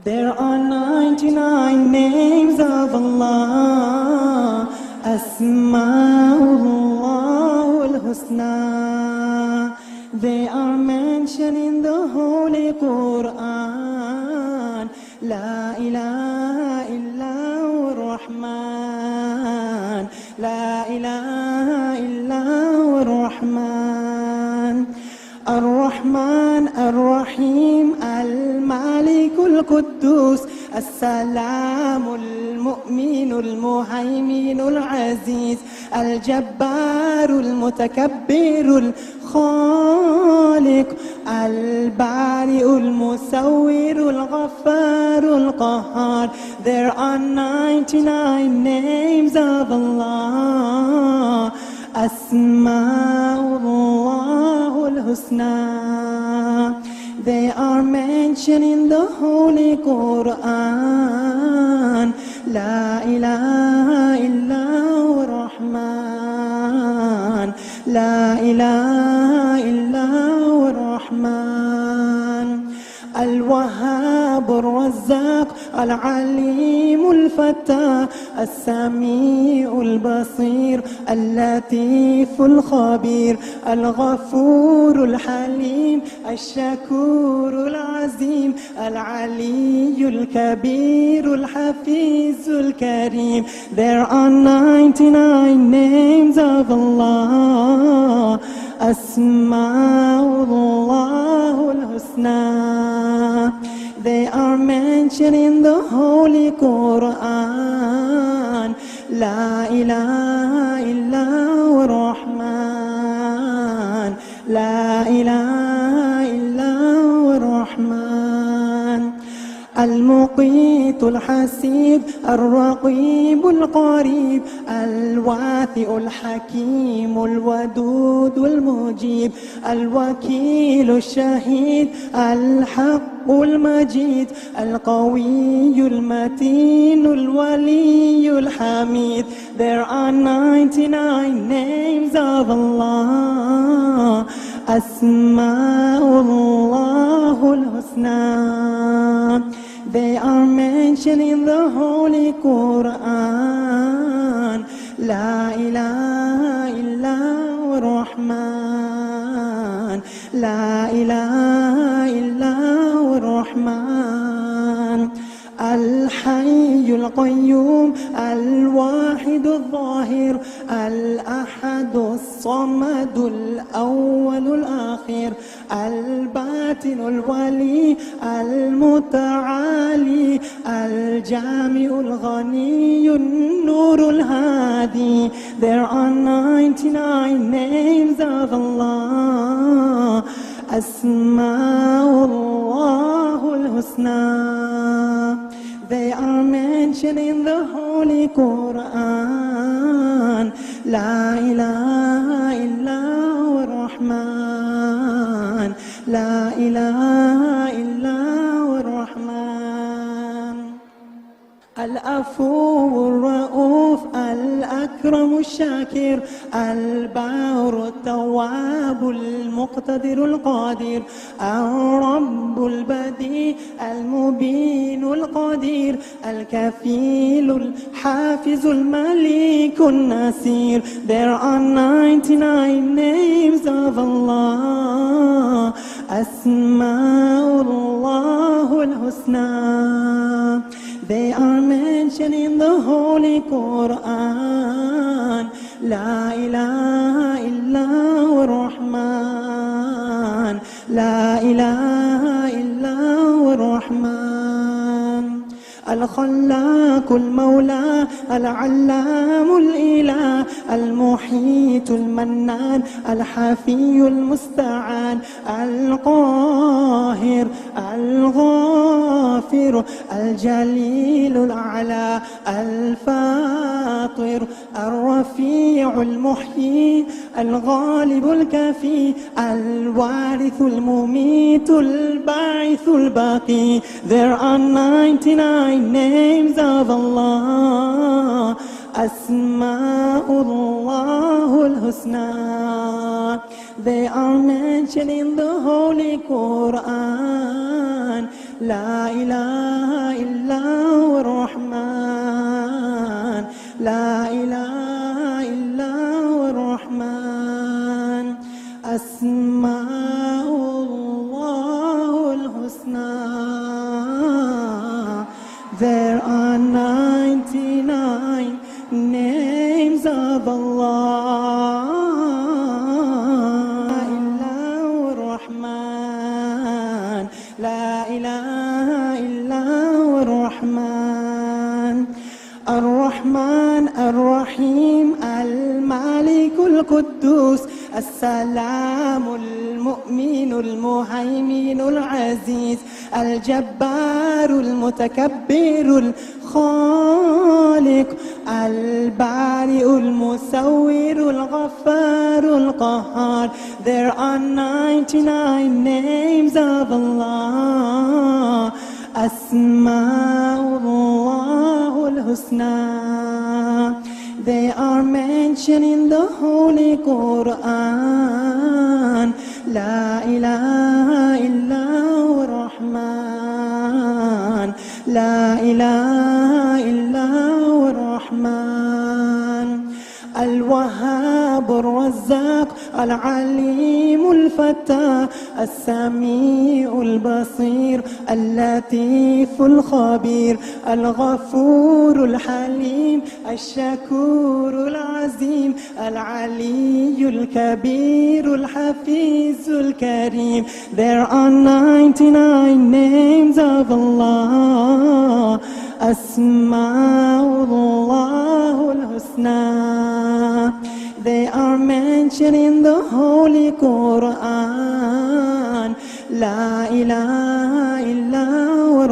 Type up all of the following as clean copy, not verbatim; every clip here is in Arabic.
There are 99 names of Allah, Asma'ullah al-Husna. They are mentioned in the Holy Quran. La ilaha illa ar-Rahman. La ilaha illa ar-Rahman. الرحمن الرحيم المالك القدوس السلام المؤمن المهيمن العزيز الجبار المتكبر الخالق البارئ المصور الغفار القهار. There are 99 names of Allah, Asma'ullah al-Husna. They are mentioned in the Holy Quran. La ilaha illa ar-Rahman. La ilaha illa ar-Rahman. الوهاب الرزاق العليم الفتاح السميع البصير اللطيف الخبير الغفور الحليم الشكور العظيم العلي الكبير الحفيظ الكريم. There are 99 names of Allah, Asma'ullah al-Husna. They are mentioned in the Holy Quran. La ilaha illa ar-Rahman. La ilaha illa ar-Rahman. المقيت الحسيب الرقيب القريب الواثق الحكيم الودود المجيب الوكيل الشهيد الحق المجيد القوي المتين الولي الحميد. There are 99 names of Allah, Asma'ullah al-Husna. They are mentioned in the Holy Quran. La ilaha illa ar-Rahman. La ilaha illa ar-Rahman. الحي القيوم الواحد الظاهر الأحد الصمد الأول الآخر الباطن الولي المتعالي الجامع الغني النور الهادي. There are 99 names of Allah, Asma'ullah al-Husna. They are mentioned in the Holy Quran. La ilaha illa ar-Rahman. La ilaha illa ar-Rahman. العفو الرؤوف الأكرم الشاكر البار التواب المقتدر القادر الرب البديع المبين القدير الكفيل الحافظ الملك النصير. There are 99 names of Allah, Asma'ullah al-Husna. They are mentioned in the Holy Quran. La ilaha illa ar-Rahman. La ilaha illa ar-Rahman. الخلاق المولى العلام الإله المحيط المنان الحفي المستعان القاهر الغافر الجليل الأعلى الفاطر الرفيع المحيي الغالب الكفي الوارث المميت الباعث الباقي. There are 99 names of Allah, Asma'ullah al-Husna. They are mentioned in the Holy Quran. لا إله إلا هو الرحمن لا إله إلا هو الرحمن أسماء الله الحسنى There are 99 names of Allah إلا هو الرحمن لا إله إلا هو الرحمن الرحمن الرحيم المالك القدوس السلام المؤمن المهيمن العزيز الجبار المتكبر الخالق البارئ المصور الغفار القهار There are 99 names of Allah أسماء الله الحسنى They are mentioned in the Holy Quran لا إله إلا هو الرحمن لا إله إلا هو الرحمن الوهاب الرزاق العليم الفتاح السميع البصير اللطيف الخبير الغفور الحليم الشكور العظيم العلي الكبير الحفيظ الكريم There are 99 names of Allah أسماء الله الحسنى They are mentioned in the Holy Quran لا إله إلا هو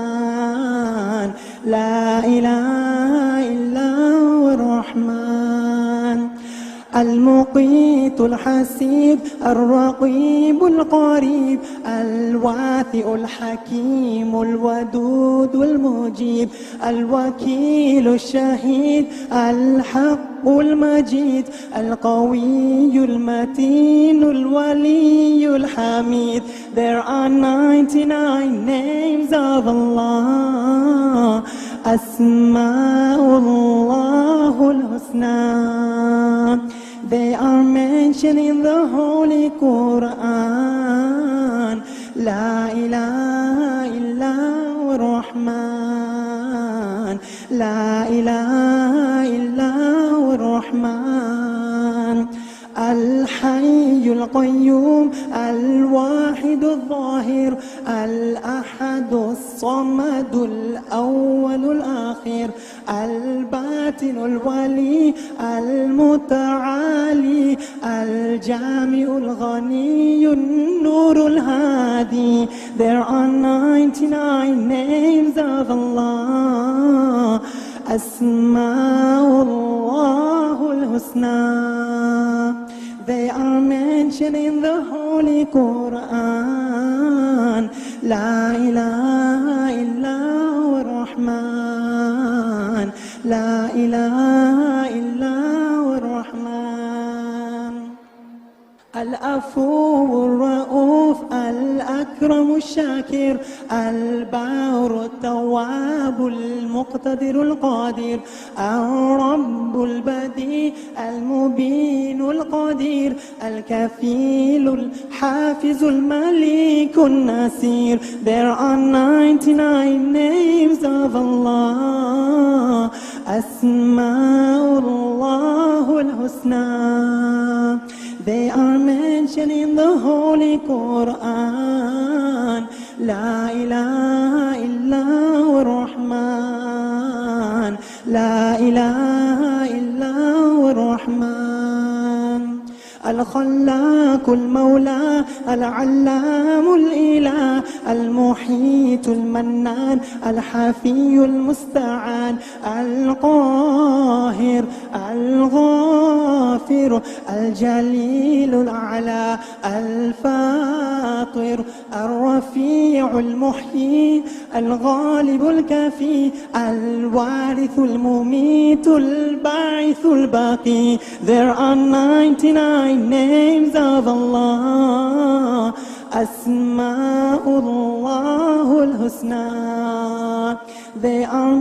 الرحمن لا إله إلا هو الرحمن المقيت الحسيب الرقيب القريب الواثق الحكيم الودود المجيب الوكيل الشهيد الحق المجيد القوي المتين الولي الحميد There are 99 names of Allah أسماء الله الحسنى They are mentioned in the Holy Quran لا إله إلا هو الرحمن لا إله إلا هو الرحمن الحي القيوم الواحد الظاهر الأحد الصمد الأول الآخر الباطن الولي المتعالي الجامع الغني النور الهادي There are 99 names of Allah أسماء الله الحسنى They are mentioned in the Holy Quran لا إله إلا هو الرحمن لا إله إلا هو الرحمن العفو الرؤوف الأكرم الشاكر البار التواب المقتدر القادر الرب البديع المبين القدير الكفيل الحافظ الملك النصير There are 99 names of Allah أسماء الله الحسنى They are mentioned in the Holy Quran لا إله إلا هو الرحمن لا إله إلا هو الرحمن الخلاق المولى العلام الإله المحيط المنان الحفي المستعان القاهر الغافر الجليل الأعلى الفاطر الرفيع المحيي الغالب الكفي الوارث المميت الباعث الباقي There are 99 names of Allah أسماء الله Allahul Husna. They are